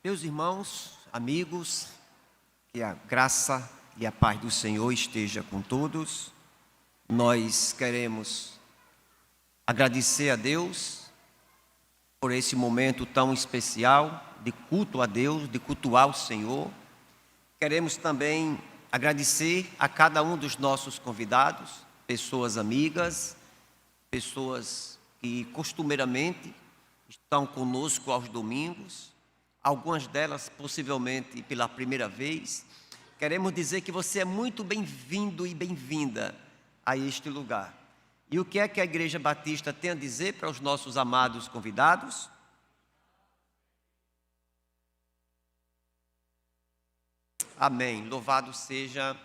Meus irmãos, amigos, que a graça e a paz do Senhor esteja com todos. Nós queremos agradecer a Deus por esse momento tão especial de culto a Deus, de cultuar o Senhor. Queremos também agradecer a cada um dos nossos convidados, pessoas amigas, pessoas que costumeiramente estão conosco aos domingos. Algumas delas possivelmente pela primeira vez. Queremos dizer que você é muito bem-vindo e bem-vinda a este lugar. E o que é que a Igreja Batista tem a dizer para os nossos amados convidados? Amém. Louvado seja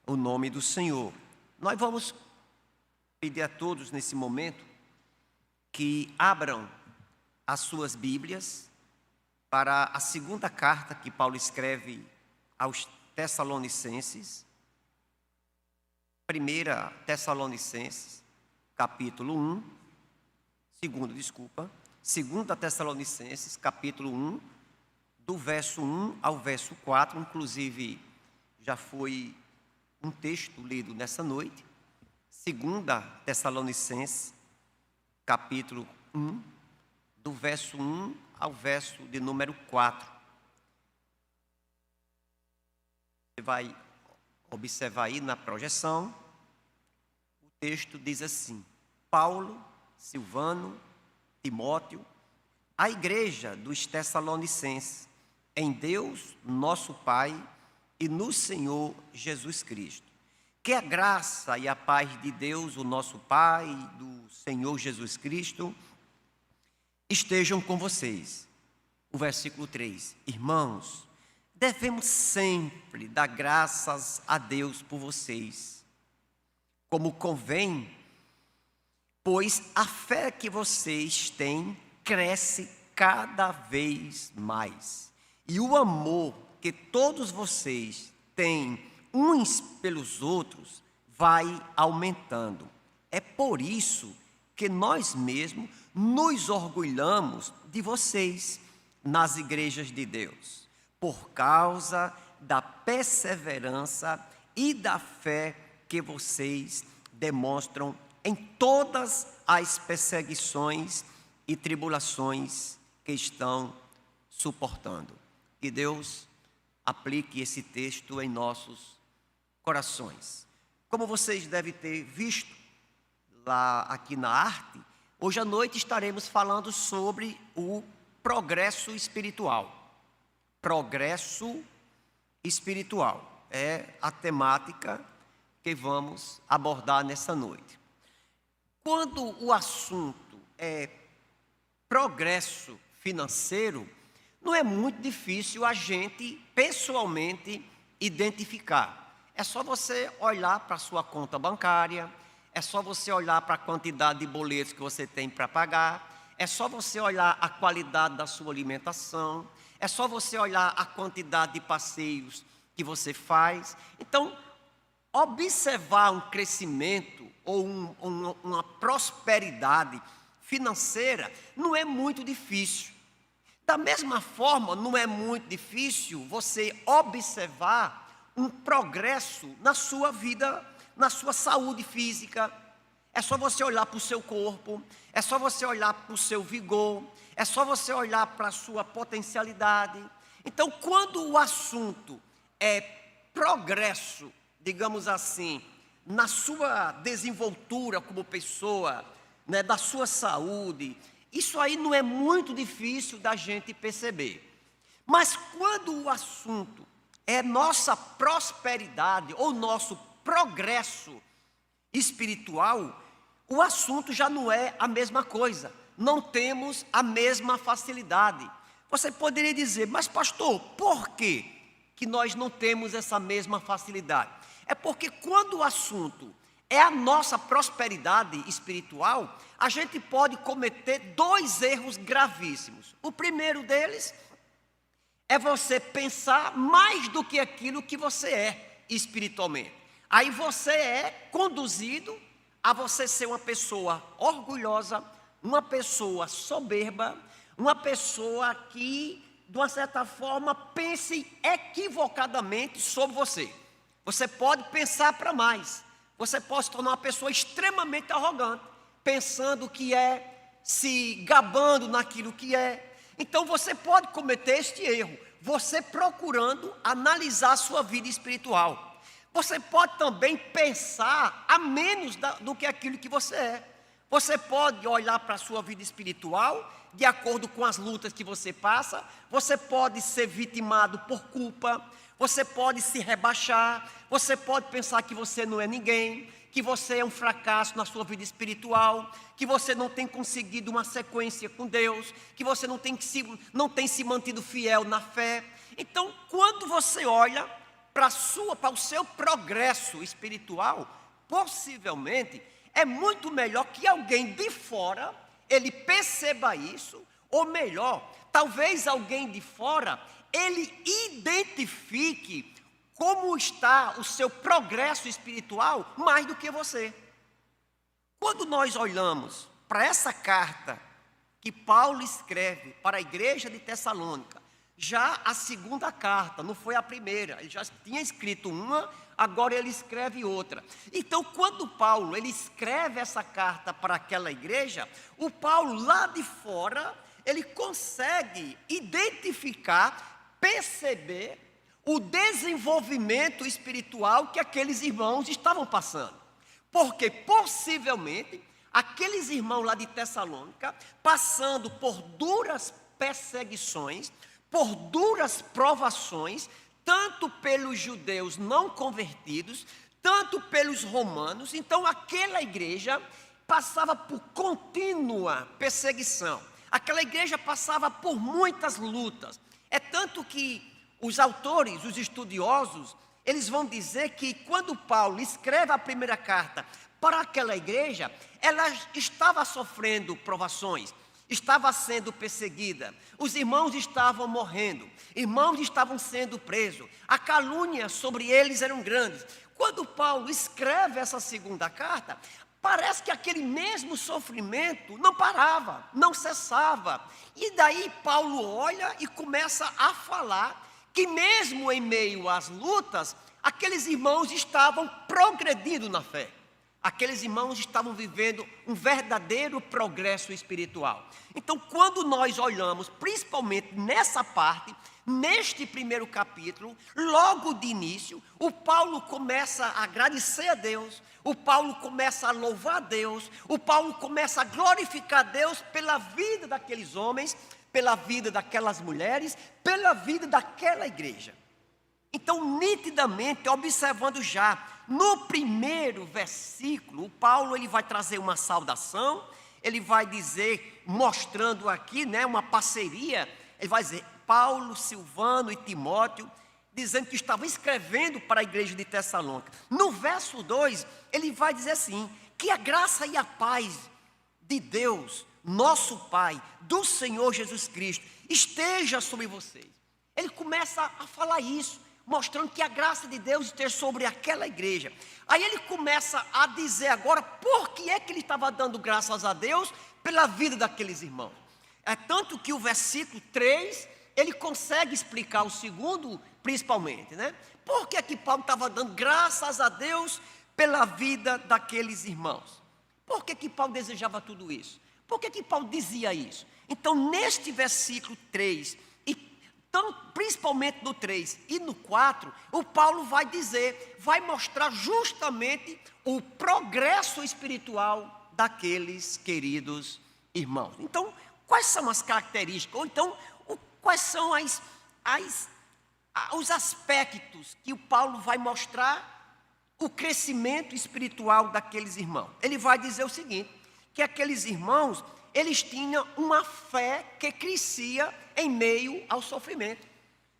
o nome do Senhor. Nós vamos pedir a todos nesse momento que abram as suas Bíblias para a segunda carta que Paulo escreve aos Tessalonicenses, 1 Tessalonicenses, capítulo 1, 2 Tessalonicenses, capítulo 1, do verso 1 ao verso 4, inclusive já foi um texto lido nessa noite, 2 Tessalonicenses, capítulo 1, do verso 1 ao verso de número 4. Você vai observar aí na projeção, o texto diz assim: Paulo, Silvano, Timóteo, a igreja dos Tessalonicenses, em Deus, nosso Pai, e no Senhor Jesus Cristo. Que a graça e a paz de Deus, o nosso Pai, do Senhor Jesus Cristo, estejam com vocês. O versículo 3. Irmãos, devemos sempre dar graças a Deus por vocês, como convém, pois a fé que vocês têm cresce cada vez mais. E o amor que todos vocês têm uns pelos outros vai aumentando. É por isso que nós mesmos nos orgulhamos de vocês nas igrejas de Deus, por causa da perseverança e da fé que vocês demonstram em todas as perseguições e tribulações que estão suportando. Que Deus aplique esse texto em nossos corações. Como vocês devem ter visto lá aqui na arte, hoje à noite estaremos falando sobre o progresso espiritual. Progresso espiritual é a temática que vamos abordar nessa noite. Quando o assunto é progresso financeiro, não é muito difícil a gente pessoalmente identificar. É só você olhar para a sua conta bancária, é só você olhar para a quantidade de boletos que você tem para pagar, é só você olhar a qualidade da sua alimentação, é só você olhar a quantidade de passeios que você faz. Então, observar um crescimento ou uma prosperidade financeira não é muito difícil. Da mesma forma, não é muito difícil você observar um progresso na sua vida, na sua saúde física. É só você olhar para o seu corpo, é só você olhar para o seu vigor, é só você olhar para a sua potencialidade. Então, quando o assunto é progresso, digamos assim, na sua desenvoltura como pessoa, né, da sua saúde, isso aí não é muito difícil da gente perceber. Mas quando o assunto é nossa prosperidade ou nosso progresso espiritual, o assunto já não é a mesma coisa. Não temos a mesma facilidade. Você poderia dizer, mas pastor, por quê que nós não temos essa mesma facilidade? É porque quando o assunto é a nossa prosperidade espiritual, a gente pode cometer dois erros gravíssimos. O primeiro deles é você pensar mais do que aquilo que você é espiritualmente. Aí você é conduzido a você ser uma pessoa orgulhosa, uma pessoa soberba, uma pessoa que de uma certa forma, pense equivocadamente sobre você. Você pode pensar para mais. Você pode se tornar uma pessoa extremamente arrogante, pensando que é, se gabando naquilo que é. Então você pode cometer este erro, você procurando analisar a sua vida espiritual. Você pode também pensar a menos do que aquilo que você é. Você pode olhar para a sua vida espiritual de acordo com as lutas que você passa. Você pode ser vitimado por culpa. Você pode se rebaixar. Você pode pensar que você não é ninguém, que você é um fracasso na sua vida espiritual, que você não tem conseguido uma sequência com Deus, que você não tem se mantido fiel na fé. Então, quando você olha para o seu progresso espiritual, possivelmente é muito melhor que alguém de fora ele perceba isso, ou melhor, talvez alguém de fora ele identifique como está o seu progresso espiritual mais do que você. Quando nós olhamos para essa carta que Paulo escreve para a igreja de Tessalônica, já a segunda carta, não foi a primeira, ele já tinha escrito uma, agora ele escreve outra. Então, quando Paulo ele escreve essa carta para aquela igreja, o Paulo lá de fora, ele consegue identificar, perceber o desenvolvimento espiritual que aqueles irmãos estavam passando. Porque possivelmente aqueles irmãos lá de Tessalônica, passando por duras perseguições, por duras provações, tanto pelos judeus não convertidos, tanto pelos romanos. Então aquela igreja passava por contínua perseguição. Aquela igreja passava por muitas lutas. É tanto que os autores, os estudiosos, eles vão dizer que quando Paulo escreve a primeira carta para aquela igreja, ela estava sofrendo provações, estava sendo perseguida, os irmãos estavam morrendo, irmãos estavam sendo presos, a calúnia sobre eles eram grandes. Quando Paulo escreve essa segunda carta, parece que aquele mesmo sofrimento não parava, não cessava. E daí Paulo olha e começa a falar que mesmo em meio às lutas, aqueles irmãos estavam progredindo na fé. Aqueles irmãos estavam vivendo um verdadeiro progresso espiritual. Então, quando nós olhamos, principalmente nessa parte, neste primeiro capítulo, logo de início, o Paulo começa a agradecer a Deus, o Paulo começa a louvar a Deus, o Paulo começa a glorificar a Deus pela vida daqueles homens, pela vida daquelas mulheres, pela vida daquela igreja. Então, nitidamente, observando já, no primeiro versículo, o Paulo ele vai trazer uma saudação, ele vai dizer, mostrando aqui, né, uma parceria, ele vai dizer, Paulo, Silvano e Timóteo, dizendo que estava escrevendo para a igreja de Tessalônica. No verso 2, ele vai dizer assim, que a graça e a paz de Deus, nosso Pai, do Senhor Jesus Cristo, esteja sobre vocês. Ele começa a falar isso, mostrando que a graça de Deus esteja sobre aquela igreja. Aí ele começa a dizer agora por que é que ele estava dando graças a Deus pela vida daqueles irmãos. É tanto que o versículo 3, ele consegue explicar o segundo, principalmente, né? Por que é que Paulo estava dando graças a Deus pela vida daqueles irmãos? Por que é que Paulo desejava tudo isso? Por que é que Paulo dizia isso? Então, neste versículo 3, então, principalmente no 3 e no 4, o Paulo vai dizer, vai mostrar justamente o progresso espiritual daqueles queridos irmãos. Então, quais são as características, ou então, quais são os aspectos que o Paulo vai mostrar o crescimento espiritual daqueles irmãos? Ele vai dizer o seguinte, que aqueles irmãos, eles tinham uma fé que crescia em meio ao sofrimento.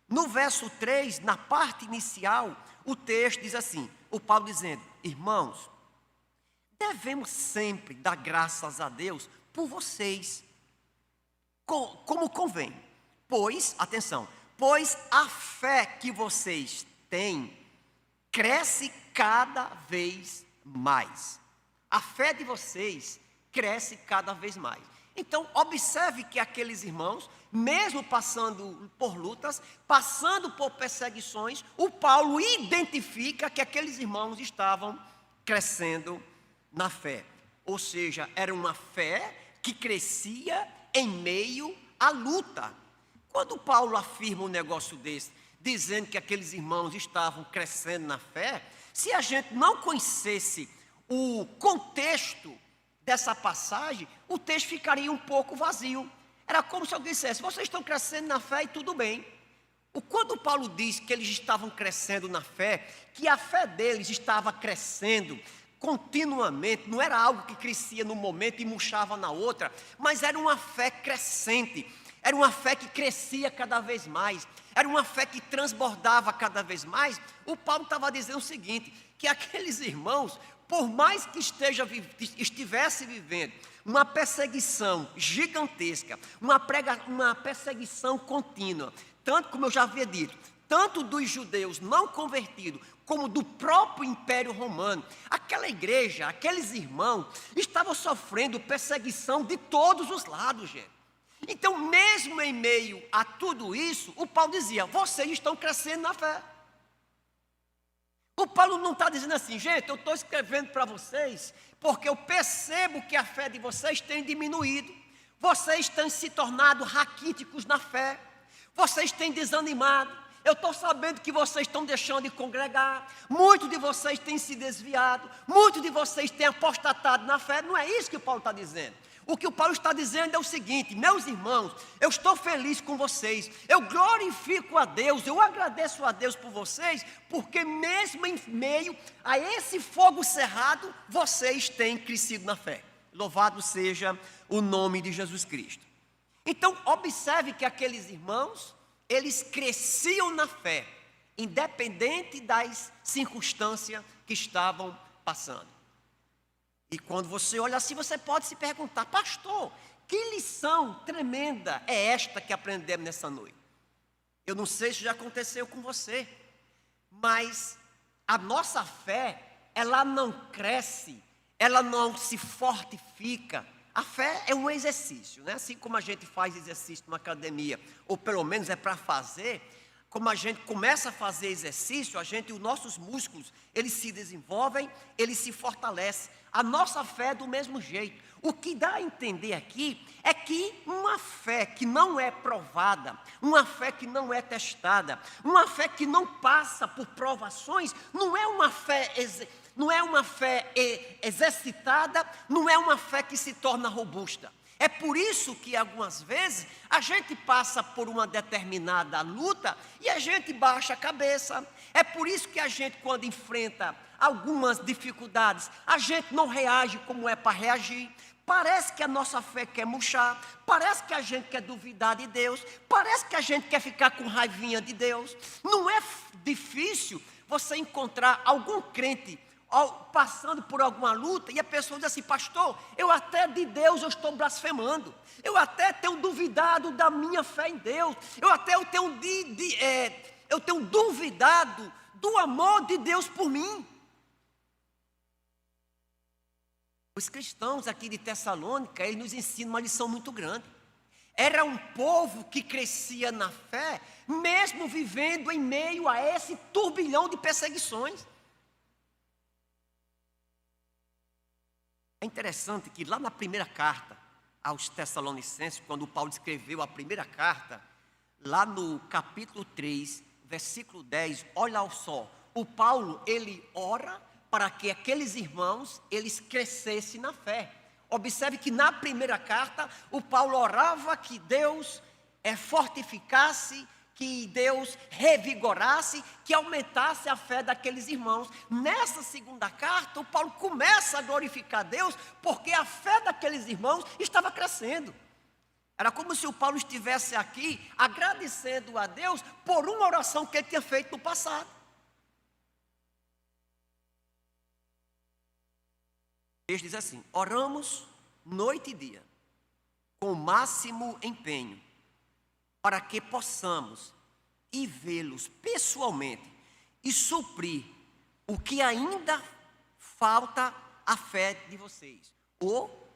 No verso 3, na parte inicial, o texto diz assim, o Paulo dizendo, irmãos, devemos sempre dar graças a Deus por vocês, como convém. Pois, atenção, pois a fé que vocês têm cresce cada vez mais. A fé de vocês cresce cada vez mais. Então, observe que aqueles irmãos, mesmo passando por lutas, passando por perseguições, o Paulo identifica que aqueles irmãos estavam crescendo na fé. Ou seja, era uma fé que crescia em meio à luta. Quando Paulo afirma um negócio desse, dizendo que aqueles irmãos estavam crescendo na fé, se a gente não conhecesse o contexto dessa passagem, o texto ficaria um pouco vazio. Era como se alguém dissesse: vocês estão crescendo na fé e tudo bem. Quando Paulo diz que eles estavam crescendo na fé, que a fé deles estava crescendo continuamente, não era algo que crescia num momento e murchava na outra, mas era uma fé crescente, era uma fé que crescia cada vez mais, era uma fé que transbordava cada vez mais. O Paulo estava dizendo o seguinte, que aqueles irmãos, por mais que estivesse vivendo uma perseguição gigantesca, uma perseguição contínua, tanto como eu já havia dito, tanto dos judeus não convertidos, como do próprio Império Romano, aquela igreja, aqueles irmãos, estavam sofrendo perseguição de todos os lados, gente. Então, mesmo em meio a tudo isso, o Paulo dizia: vocês estão crescendo na fé. O Paulo não está dizendo assim: gente, eu estou escrevendo para vocês, porque eu percebo que a fé de vocês tem diminuído, vocês têm se tornado raquíticos na fé, vocês têm desanimado, eu estou sabendo que vocês estão deixando de congregar, muitos de vocês têm se desviado, muitos de vocês têm apostatado na fé. Não é isso que o Paulo está dizendo. O que o Paulo está dizendo é o seguinte: meus irmãos, eu estou feliz com vocês, eu glorifico a Deus, eu agradeço a Deus por vocês, porque mesmo em meio a esse fogo cerrado, vocês têm crescido na fé. Louvado seja o nome de Jesus Cristo. Então, observe que aqueles irmãos, eles cresciam na fé, independente das circunstâncias que estavam passando. E quando você olha assim, você pode se perguntar: pastor, que lição tremenda é esta que aprendemos nessa noite? Eu não sei se já aconteceu com você, mas a nossa fé, ela não cresce, ela não se fortifica. A fé é um exercício, né? Assim como a gente faz exercício numa academia, ou pelo menos é para fazer, como a gente começa a fazer exercício, os nossos músculos, eles se desenvolvem, eles se fortalecem. A nossa fé é do mesmo jeito. O que dá a entender aqui é que uma fé que não é provada, uma fé que não é testada, uma fé que não passa por provações, não é uma fé exercitada, não é uma fé que se torna robusta. É por isso que algumas vezes a gente passa por uma determinada luta e a gente baixa a cabeça. É por isso que a gente, quando enfrenta algumas dificuldades, a gente não reage como é para reagir. Parece que a nossa fé quer murchar, parece que a gente quer duvidar de Deus, parece que a gente quer ficar com raivinha de Deus. Não é difícil você encontrar algum crente passando por alguma luta e a pessoa diz assim: pastor, eu até de Deus eu estou blasfemando, eu até tenho duvidado da minha fé em Deus, eu tenho duvidado do amor de Deus por mim. Os cristãos aqui de Tessalônica, eles nos ensinam uma lição muito grande. Era um povo que crescia na fé, mesmo vivendo em meio a esse turbilhão de perseguições. É interessante que lá na primeira carta aos Tessalonicenses, quando Paulo escreveu a primeira carta, lá no capítulo 3, versículo 10, olha só, o Paulo, ele ora para que aqueles irmãos, eles crescessem na fé. Observe que na primeira carta, o Paulo orava que Deus fortificasse, que Deus revigorasse, que aumentasse a fé daqueles irmãos. Nessa segunda carta, o Paulo começa a glorificar Deus, porque a fé daqueles irmãos estava crescendo. Era como se o Paulo estivesse aqui agradecendo a Deus por uma oração que ele tinha feito no passado. Ele diz assim: oramos noite e dia, com o máximo empenho, para que possamos ir vê-los pessoalmente e suprir o que ainda falta à fé de vocês, ou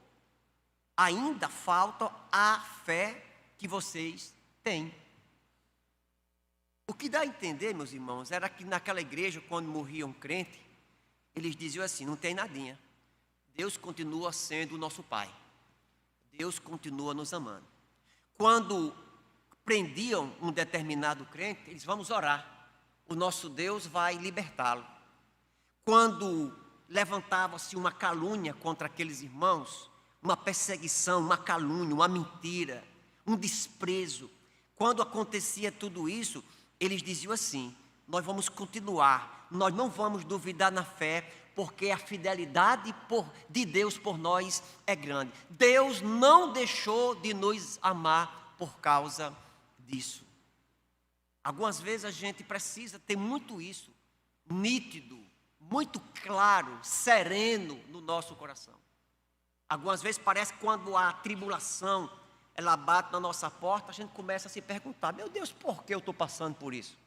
ainda falta a fé que vocês têm. O que dá a entender, meus irmãos, era que naquela igreja, quando morria um crente, eles diziam assim: não tem nadinha, Deus continua sendo o nosso Pai, Deus continua nos amando. Quando prendiam um determinado crente, eles: vamos orar, o nosso Deus vai libertá-lo. Quando levantava-se uma calúnia contra aqueles irmãos, uma perseguição, uma calúnia, uma mentira, um desprezo, quando acontecia tudo isso, eles diziam assim: nós vamos continuar, nós não vamos duvidar na fé, porque a fidelidade de Deus por nós é grande. Deus não deixou de nos amar por causa disso. Algumas vezes a gente precisa ter muito isso, nítido, muito claro, sereno no nosso coração. Algumas vezes parece que quando a tribulação ela bate na nossa porta, a gente começa a se perguntar: meu Deus, por que eu estou passando por isso?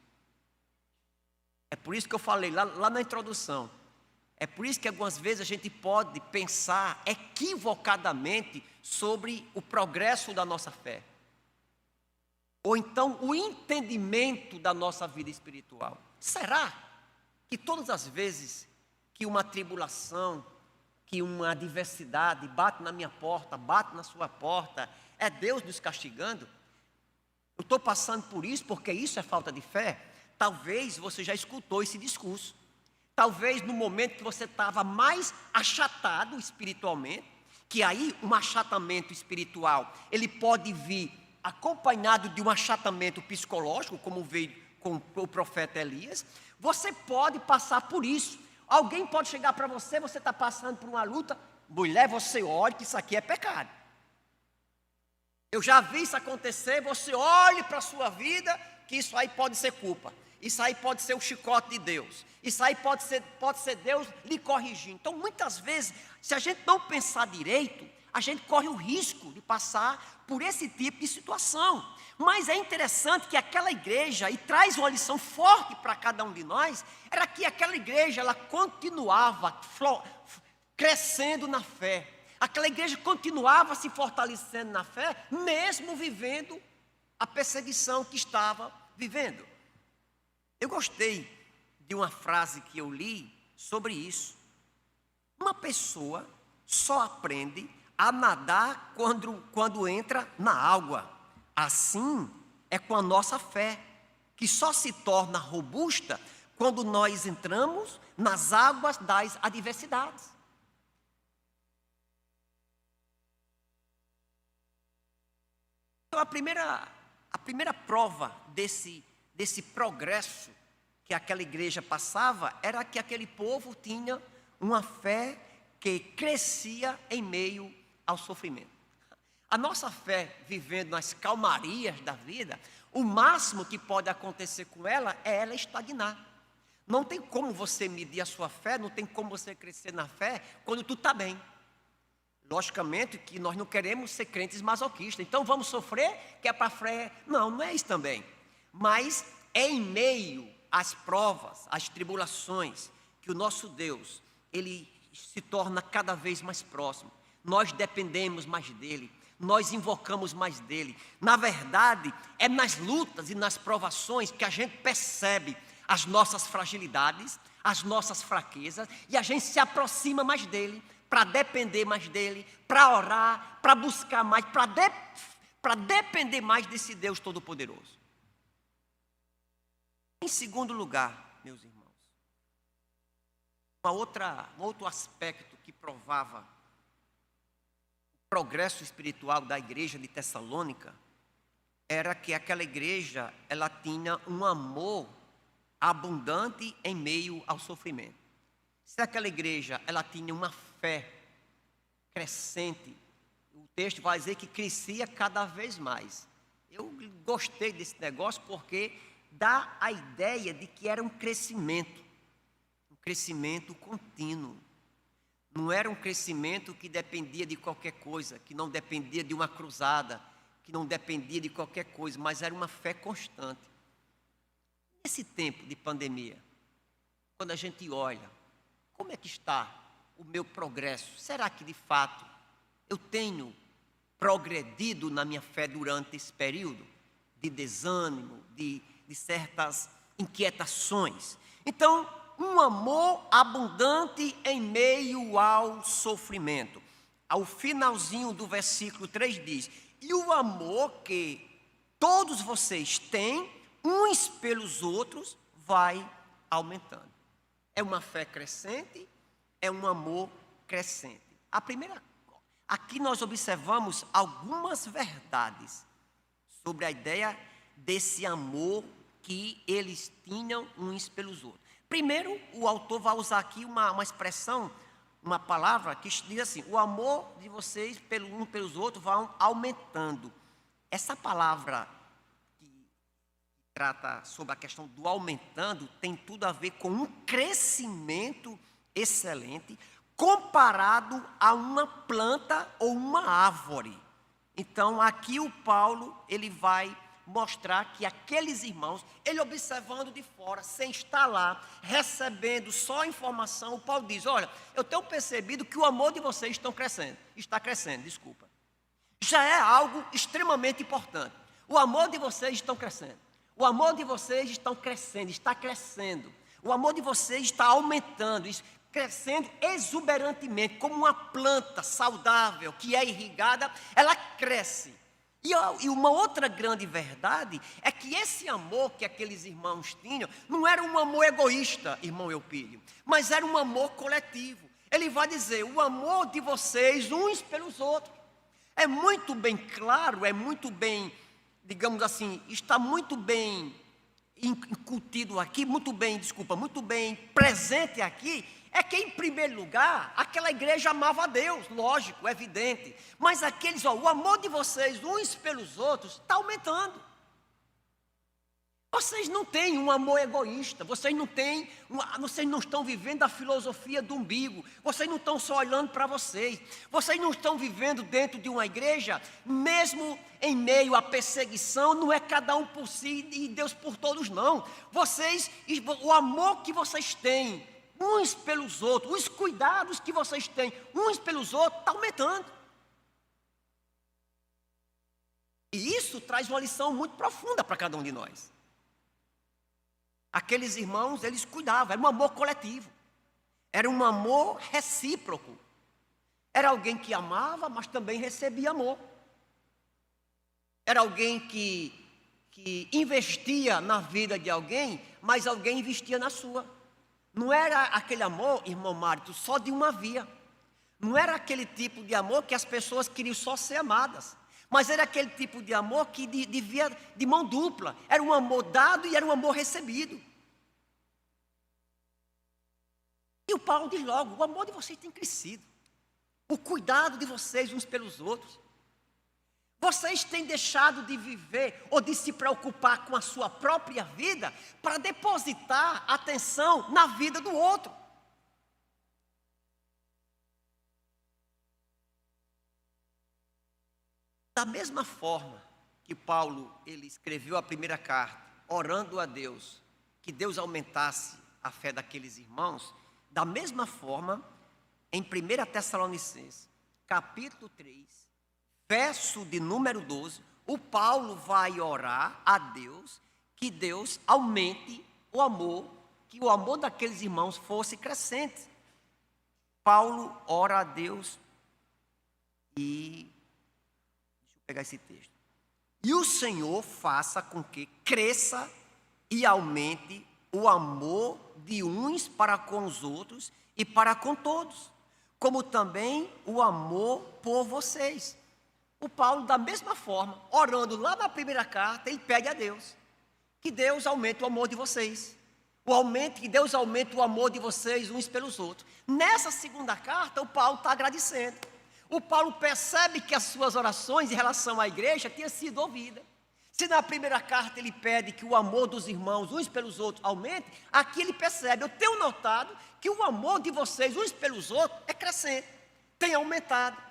É por isso que eu falei lá na introdução. É por isso que algumas vezes a gente pode pensar equivocadamente sobre o progresso da nossa fé. Ou então o entendimento da nossa vida espiritual. Será que todas as vezes que uma tribulação, que uma adversidade bate na minha porta, bate na sua porta, é Deus nos castigando? Eu estou passando por isso porque isso é falta de fé? Talvez você já escutou esse discurso. Talvez no momento que você estava mais achatado espiritualmente, que aí um achatamento espiritual, ele pode vir acompanhado de um achatamento psicológico, como veio com o profeta Elias. Você pode passar por isso. Alguém pode chegar para você, você está passando por uma luta, mulher, você olhe que isso aqui é pecado. Eu já vi isso acontecer, você olhe para a sua vida, que isso aí pode ser culpa. Isso aí pode ser o chicote de Deus. Isso aí pode ser Deus lhe corrigindo. Então, muitas vezes, se a gente não pensar direito, a gente corre o risco de passar por esse tipo de situação. Mas é interessante que aquela igreja, e traz uma lição forte para cada um de nós, era que aquela igreja, ela continuava crescendo na fé. Aquela igreja continuava se fortalecendo na fé, mesmo vivendo a perseguição que estava vivendo. Eu gostei de uma frase que eu li sobre isso. Uma pessoa só aprende a nadar quando entra na água. Assim é com a nossa fé, que só se torna robusta quando nós entramos nas águas das adversidades. Então, a primeira prova desse progresso que aquela igreja passava era que aquele povo tinha uma fé que crescia em meio ao sofrimento. A nossa fé, vivendo nas calmarias da vida, o máximo que pode acontecer com ela é ela estagnar. Não tem como você medir a sua fé, não tem como você crescer na fé quando tudo está bem. Logicamente que nós não queremos ser crentes masoquistas, então vamos sofrer, que é para fé. Não é isso também. Mas é em meio às provas, às tribulações, que o nosso Deus, ele se torna cada vez mais próximo. Nós dependemos mais dele, nós invocamos mais dele. Na verdade, é nas lutas e nas provações que a gente percebe as nossas fragilidades, as nossas fraquezas, e a gente se aproxima mais dele, para depender mais dele, para orar, para buscar mais, para depender mais desse Deus Todo-Poderoso. Em segundo lugar, meus irmãos, um outro aspecto que provava o progresso espiritual da igreja de Tessalônica era que aquela igreja, ela tinha um amor abundante em meio ao sofrimento. Se aquela igreja, ela tinha uma fé crescente, o texto vai dizer que crescia cada vez mais. Eu gostei desse negócio porque dá a ideia de que era um crescimento contínuo. Não era um crescimento que dependia de qualquer coisa, que não dependia de uma cruzada, que não dependia de qualquer coisa, mas era uma fé constante. Nesse tempo de pandemia, quando a gente olha, como é que está o meu progresso? Será que de fato eu tenho progredido na minha fé durante esse período de desânimo, de certas inquietações. Então, um amor abundante em meio ao sofrimento. Ao finalzinho do versículo 3 diz: e o amor que todos vocês têm uns pelos outros vai aumentando. É uma fé crescente, é um amor crescente. Aqui nós observamos algumas verdades sobre a ideia desse amor que eles tinham uns pelos outros. Primeiro, o autor vai usar aqui uma expressão, uma palavra que diz assim: o amor de vocês uns pelos outros vai aumentando. Essa palavra que trata sobre a questão do aumentando tem tudo a ver com um crescimento excelente comparado a uma planta ou uma árvore. Então, aqui o Paulo, ele vai mostrar que aqueles irmãos, ele observando de fora, sem estar lá, recebendo só informação, o Paulo diz: olha, eu tenho percebido que o amor de vocês está crescendo, já é algo extremamente importante. O amor de vocês está crescendo, o amor de vocês está crescendo, o amor de vocês está aumentando, crescendo exuberantemente, como uma planta saudável que é irrigada, ela cresce. E uma outra grande verdade é que esse amor que aqueles irmãos tinham não era um amor egoísta, irmão Eupídio, mas era um amor coletivo. Ele vai dizer: o amor de vocês uns pelos outros. É muito bem claro, é muito bem, digamos assim, está muito bem incutido aqui, muito bem presente aqui, é que, em primeiro lugar, aquela igreja amava a Deus, lógico, evidente. Mas o amor de vocês uns pelos outros está aumentando. Vocês não têm um amor egoísta, vocês não estão vivendo a filosofia do umbigo, vocês não estão só olhando para vocês não estão vivendo dentro de uma igreja, mesmo em meio à perseguição, não é cada um por si e Deus por todos, não. O amor que vocês têm uns pelos outros, os cuidados que vocês têm uns pelos outros, está aumentando. E isso traz uma lição muito profunda para cada um de nós. Aqueles irmãos, eles cuidavam, era um amor coletivo, era um amor recíproco. Era alguém que amava, mas também recebia amor. Era alguém que investia na vida de alguém, mas alguém investia na sua. Não era aquele amor, irmão Márito, só de uma via. Não era aquele tipo de amor que as pessoas queriam só ser amadas. Mas era aquele tipo de amor que devia de mão dupla. Era um amor dado e era um amor recebido. E o Paulo diz logo: o amor de vocês tem crescido. O cuidado de vocês uns pelos outros. Vocês têm deixado de viver ou de se preocupar com a sua própria vida para depositar atenção na vida do outro. Da mesma forma que Paulo, ele escreveu a primeira carta, orando a Deus, que Deus aumentasse a fé daqueles irmãos, da mesma forma, em 1 Tessalonicenses, capítulo 3, verso de número 12, o Paulo vai orar a Deus, que Deus aumente o amor, que o amor daqueles irmãos fosse crescente. Paulo ora a Deus e... Deixa eu pegar esse texto. E o Senhor faça com que cresça e aumente o amor de uns para com os outros e para com todos, como também o amor por vocês. O Paulo, da mesma forma, orando lá na primeira carta, ele pede a Deus que Deus aumente o amor de vocês. Que Deus aumente o amor de vocês uns pelos outros. Nessa segunda carta, o Paulo está agradecendo. O Paulo percebe que as suas orações em relação à igreja tinham sido ouvidas. Se na primeira carta ele pede que o amor dos irmãos uns pelos outros aumente, aqui ele percebe: eu tenho notado que o amor de vocês uns pelos outros é crescente, tem aumentado.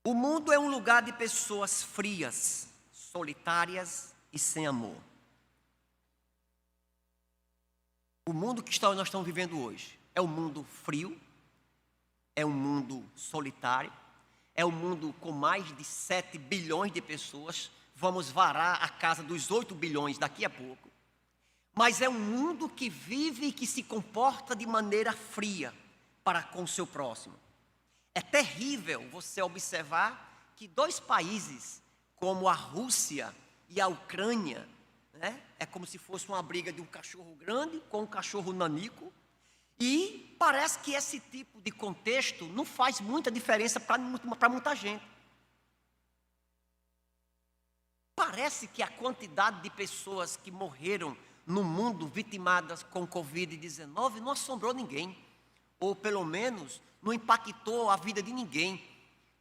O mundo é um lugar de pessoas frias, solitárias e sem amor. O mundo que nós estamos vivendo hoje É um mundo frio, é um mundo solitário, é um mundo com mais de 7 bilhões de pessoas. Vamos varar a casa dos 8 bilhões daqui a pouco. Mas é um mundo que vive e que se comporta de maneira fria para com o seu próximo. É terrível você observar que 2 países, como a Rússia e a Ucrânia, né, é como se fosse uma briga de um cachorro grande com um cachorro nanico, e parece que esse tipo de contexto não faz muita diferença para muita gente. Parece que a quantidade de pessoas que morreram no mundo vitimadas com Covid-19 não assombrou ninguém, ou pelo menos não impactou a vida de ninguém.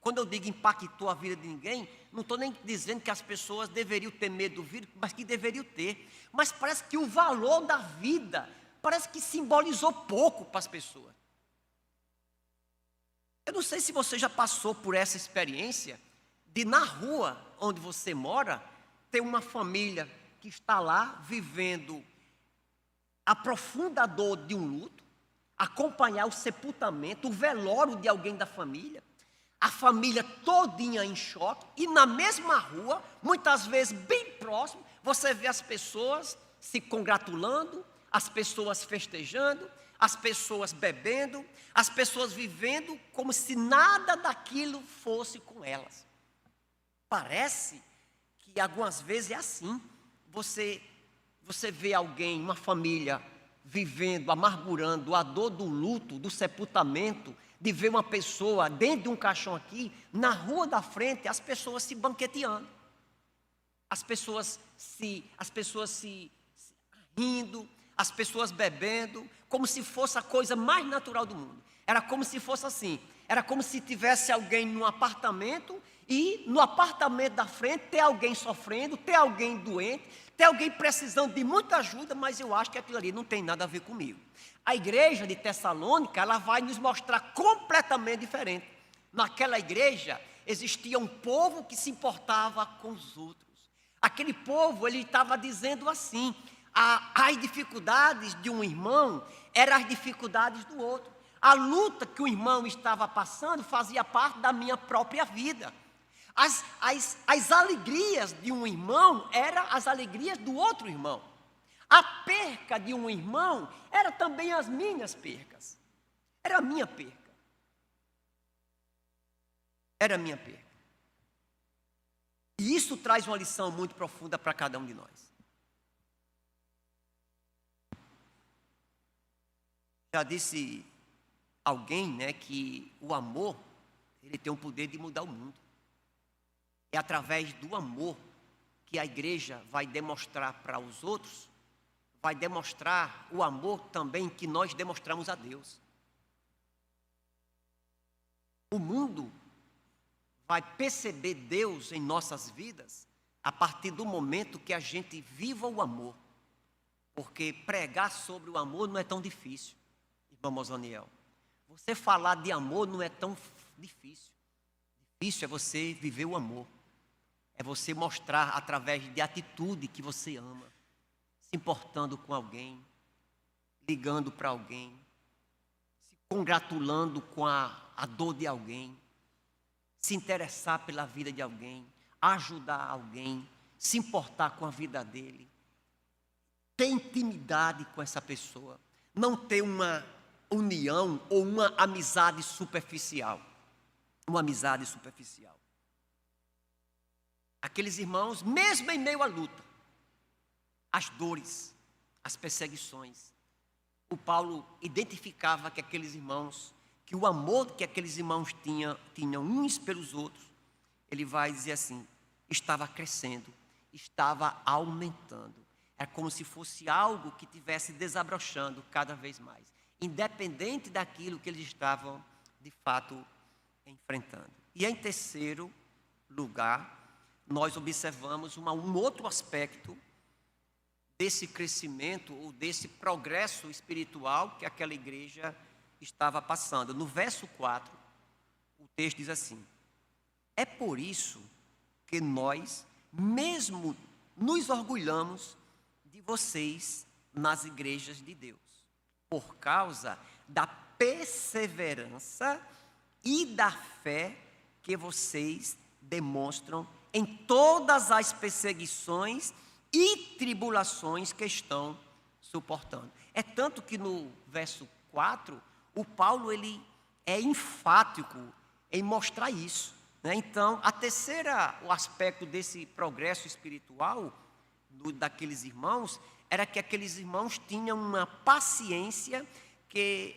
Quando eu digo impactou a vida de ninguém, não estou nem dizendo que as pessoas deveriam ter medo do vírus, mas que deveriam ter. Mas parece que o valor da vida, parece que simbolizou pouco para as pessoas. Eu não sei se você já passou por essa experiência de, na rua onde você mora, ter uma família que está lá vivendo a profunda dor de um luto, acompanhar o sepultamento, o velório de alguém da família, a família todinha em choque, e na mesma rua, muitas vezes bem próximo, você vê as pessoas se congratulando, as pessoas festejando, as pessoas bebendo, as pessoas vivendo como se nada daquilo fosse com elas. Parece que algumas vezes é assim. Você vê alguém, uma família, vivendo, amargurando a dor do luto, do sepultamento, de ver uma pessoa dentro de um caixão aqui, na rua da frente, as pessoas se banqueteando, as pessoas se rindo, as pessoas bebendo, como se fosse a coisa mais natural do mundo. Era como se fosse assim, era como se tivesse alguém num apartamento, e no apartamento da frente tem alguém sofrendo, tem alguém doente, tem alguém precisando de muita ajuda, mas eu acho que aquilo ali não tem nada a ver comigo. A igreja de Tessalônica, ela vai nos mostrar completamente diferente. Naquela igreja existia um povo que se importava com os outros. Aquele povo, ele estava dizendo assim: as dificuldades de um irmão eram as dificuldades do outro. A luta que o irmão estava passando fazia parte da minha própria vida. As alegrias de um irmão eram as alegrias do outro irmão. A perca de um irmão era também as minhas percas. Era a minha perca. Era a minha perca. E isso traz uma lição muito profunda para cada um de nós. Já disse alguém, né, que o amor, ele tem o poder de mudar o mundo. É através do amor que a igreja vai demonstrar para os outros, vai demonstrar o amor também que nós demonstramos a Deus. O mundo vai perceber Deus em nossas vidas a partir do momento que a gente viva o amor. Porque pregar sobre o amor não é tão difícil, irmão Mosaniel. Você falar de amor não é tão difícil. Difícil é você viver o amor. É você mostrar através de atitude que você ama, se importando com alguém, ligando para alguém, se congratulando com a dor de alguém, se interessar pela vida de alguém, ajudar alguém, se importar com a vida dele, ter intimidade com essa pessoa, não ter uma união ou uma amizade superficial. Uma amizade superficial. Aqueles irmãos, mesmo em meio à luta, as dores, as perseguições, o Paulo identificava que aqueles irmãos, que o amor que aqueles irmãos tinham uns pelos outros, ele vai dizer assim, estava crescendo, estava aumentando. É como se fosse algo que estivesse desabrochando cada vez mais, independente daquilo que eles estavam, de fato, enfrentando. E em terceiro lugar, nós observamos um outro aspecto desse crescimento ou desse progresso espiritual que aquela igreja estava passando. No verso 4, o texto diz assim: é por isso que nós, mesmo nos orgulhamos de vocês nas igrejas de Deus, por causa da perseverança e da fé que vocês demonstram em todas as perseguições e tribulações que estão suportando. É tanto que no verso 4, o Paulo ele é enfático em mostrar isso, né? Então, o aspecto desse progresso espiritual daqueles irmãos era que aqueles irmãos tinham uma paciência que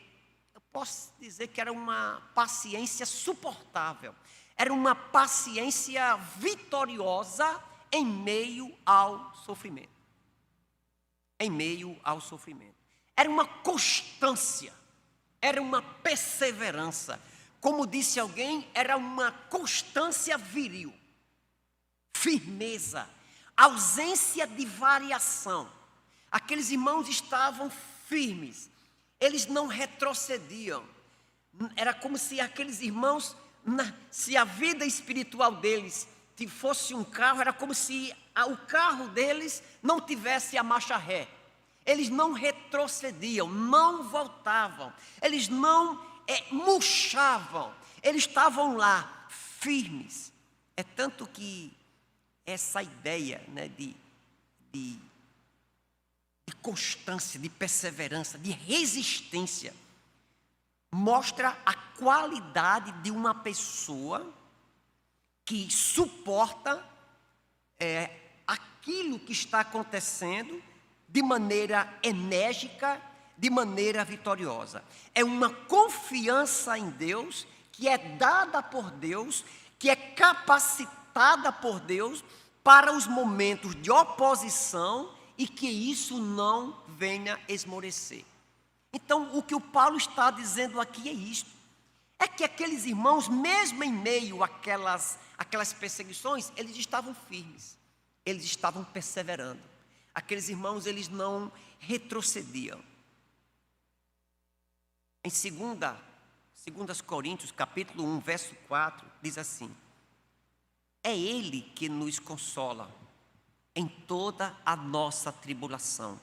eu posso dizer que era uma paciência suportável, era uma paciência vitoriosa em meio ao sofrimento. Em meio ao sofrimento. Era uma constância, era uma perseverança. Como disse alguém, era uma constância viril, firmeza, ausência de variação. Aqueles irmãos estavam firmes, eles não retrocediam. Era como se aqueles irmãos, se a vida espiritual deles fosse um carro, era como se o carro deles não tivesse a marcha ré. Eles não retrocediam, não voltavam, eles não murchavam, eles estavam lá, firmes. É tanto que essa ideia, né, de constância, de perseverança, de resistência, mostra a qualidade de uma pessoa que suporta aquilo que está acontecendo de maneira enérgica, de maneira vitoriosa. É uma confiança em Deus que é dada por Deus, que é capacitada por Deus para os momentos de oposição e que isso não venha esmorecer. Então, o que o Paulo está dizendo aqui é isto. É que aqueles irmãos, mesmo em meio àquelas perseguições, eles estavam firmes, eles estavam perseverando. Aqueles irmãos, eles não retrocediam. Em 2 Coríntios, capítulo 1, verso 4, diz assim: é Ele que nos consola em toda a nossa tribulação,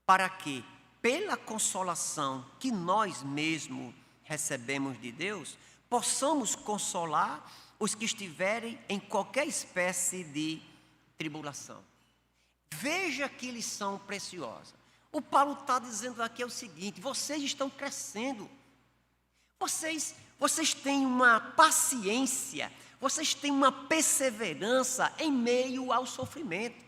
para que, pela consolação que nós mesmos recebemos de Deus, possamos consolar os que estiverem em qualquer espécie de tribulação. Veja que lição preciosa. O Paulo está dizendo aqui o seguinte: vocês estão crescendo, vocês têm uma paciência, vocês têm uma perseverança em meio ao sofrimento.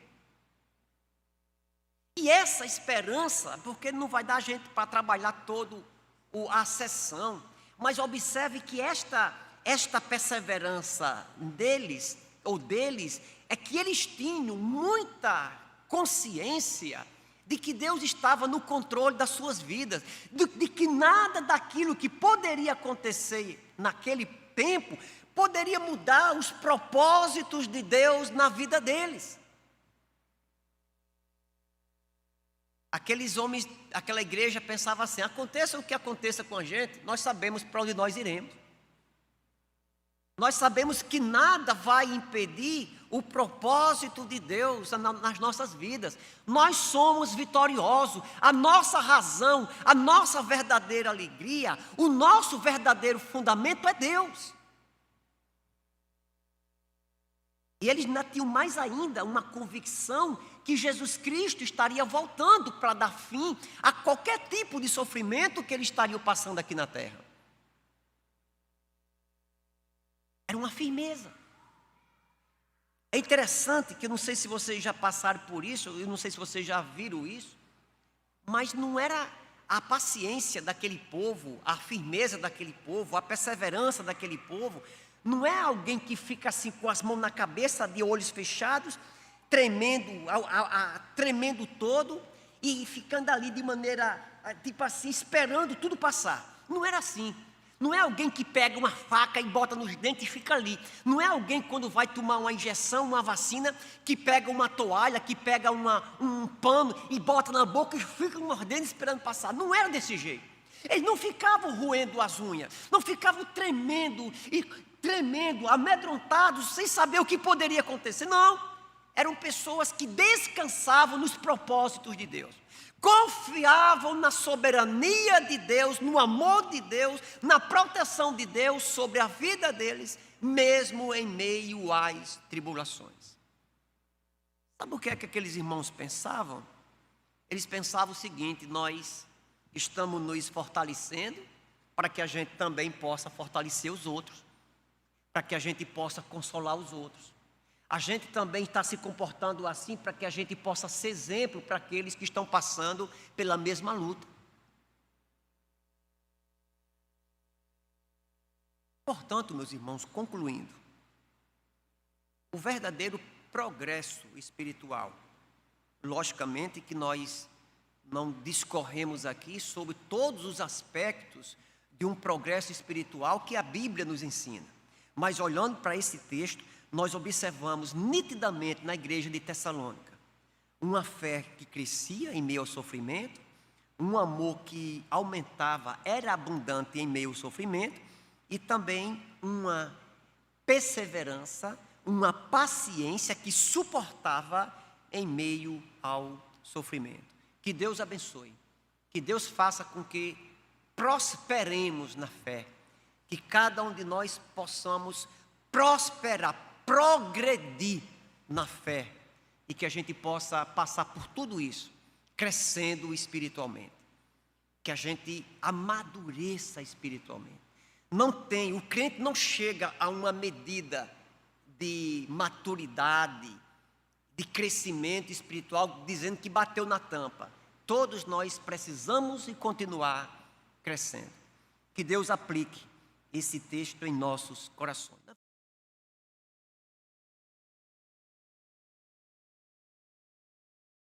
E essa esperança, porque não vai dar gente para trabalhar toda a sessão, mas observe que esta perseverança deles, é que eles tinham muita consciência de que Deus estava no controle das suas vidas, de que nada daquilo que poderia acontecer naquele tempo poderia mudar os propósitos de Deus na vida deles. Aqueles homens, aquela igreja pensava assim: aconteça o que aconteça com a gente, nós sabemos para onde nós iremos. Nós sabemos que nada vai impedir o propósito de Deus nas nossas vidas. Nós somos vitoriosos. A nossa razão, a nossa verdadeira alegria, o nosso verdadeiro fundamento é Deus. E eles ainda tinham mais ainda uma convicção que Jesus Cristo estaria voltando para dar fim a qualquer tipo de sofrimento que eles estariam passando aqui na terra. Era uma firmeza. É interessante que eu não sei se vocês já passaram por isso, eu não sei se vocês já viram isso, mas não era a paciência daquele povo, a firmeza daquele povo, a perseverança daquele povo. Não é alguém que fica assim com as mãos na cabeça, de olhos fechados, tremendo todo e ficando ali de maneira, tipo assim, esperando tudo passar. Não era assim. Não é alguém que pega uma faca e bota nos dentes e fica ali. Não é alguém quando vai tomar uma injeção, uma vacina, que pega uma toalha, que pega um pano e bota na boca e fica mordendo esperando passar. Não era desse jeito. Eles não ficavam roendo as unhas, não ficavam tremendo, amedrontados, sem saber o que poderia acontecer. Não, eram pessoas que descansavam nos propósitos de Deus. confiavam na soberania de Deus, no amor de Deus, na proteção de Deus sobre a vida deles, mesmo em meio às tribulações. Sabe o que é que aqueles irmãos pensavam? Eles pensavam o seguinte: nós estamos nos fortalecendo para que a gente também possa fortalecer os outros, para que a gente possa consolar os outros. A gente também está se comportando assim para que a gente possa ser exemplo para aqueles que estão passando pela mesma luta. Portanto, meus irmãos, concluindo, o verdadeiro progresso espiritual, logicamente que nós não discorremos aqui sobre todos os aspectos de um progresso espiritual que a Bíblia nos ensina, mas olhando para esse texto, nós observamos nitidamente na igreja de Tessalônica uma fé que crescia em meio ao sofrimento, um amor que aumentava, era abundante em meio ao sofrimento, e também uma perseverança, uma paciência que suportava em meio ao sofrimento. Que Deus abençoe, que Deus faça com que prosperemos na fé, que cada um de nós possamos prosperar, progredir na fé, e que a gente possa passar por tudo isso, crescendo espiritualmente, que a gente amadureça espiritualmente. O crente não chega a uma medida de maturidade, de crescimento espiritual, dizendo que bateu na tampa. Todos nós precisamos e continuar crescendo. Que Deus aplique esse texto em nossos corações.